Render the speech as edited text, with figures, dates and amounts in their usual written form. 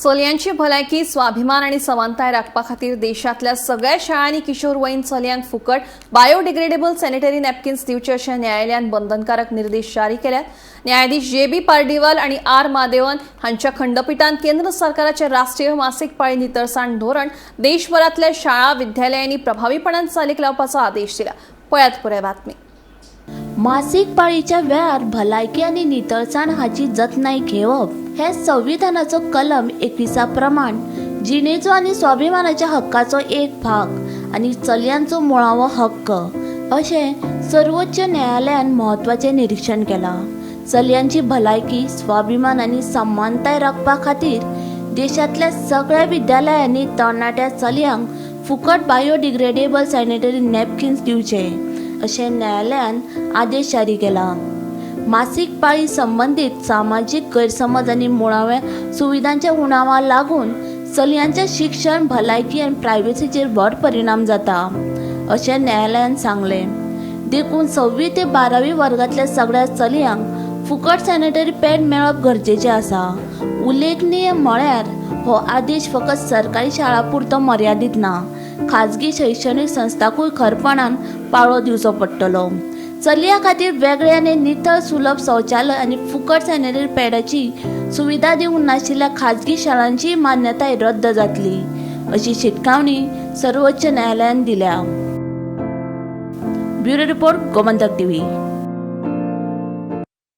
चलयांची भलायकी, स्वाभिमान आणि समानताय राखपा खातीर देशातल्या सगळ्या शाळांनी किशोरवयीन चलयांक फुकट बायोडिग्रेडेबल सॅनिटरी नॅपकिन्स दिवचे अशें न्यायालयान बंधनकारक निर्देश जारी केल्यात। न्यायाधीश जे.बी. पार्डिवाल आणि आर. मादेवन हांच्या खंडपीठान केंद्र सरकाराचे राष्ट्रीय मासीक पाळी नितळसाण धोरण देशभरातल्या शाळा विद्यालयांनी प्रभावीपणान चालीक लावपाचो आदेश दिला। पळयात पुराय बातमी। मासीक पाळीच्या वेळार भलायकी आणि नितळसाण हाची जतनाय घेवप हे संविधानाचो कलम 21 प्रमाण जिणेचो आणि स्वाभिमानाच्या हक्काचो एक भाग आणि चलयांचो मुळावो हक्क अशें सर्वोच्च न्यायालयान म्हत्वाचें निरीक्षण केलां। चलयांची भलायकी, स्वाभिमान आणि समानताय राखपा खातीर देशातल्या सगळ्या विद्यालयांनी तरणाट्या चलयांक फुकट बायोडिग्रेडेबल सॅनिटरी नॅपकिन्स दिवचे अशें न्यायालयान आदेश जारी केला। मासीक पाळी संबंधित सामाजिक गैरसमज आणि मुळाव्या सुविधांच्या उणावा लागून चलयांच्या शिक्षण, भलायकी आणि प्रायव्हसीचेर व्हड परिणाम जाता अशें न्यायालयान सांगलें। देखून 6वी ते 12वी वर्गातल्या सगळ्या चलयांक फुकट सॅनिटरी पॅड मेळप गरजेचें आसा। उल्लेखनीय म्हळ्यार हो आदेश फकत सरकारी शाळा पुरतो मर्यादित ना, खाजगी शैक्षणिक संस्थांकूय खरपणान पाळो दिवचो पडटलो। चलयां खातीर वेगळे आनी नितळ सुलभ शौचालय आणि फुकट सॅनिटरी पॅडाची सुविधा दिवंक नाशिल्ल्या खाजगी शाळांची मान्यताय रद्द जातली अशी शिटकावणी सर्वोच्च न्यायालयान दिल्या। Bureau report, Gomantak TV.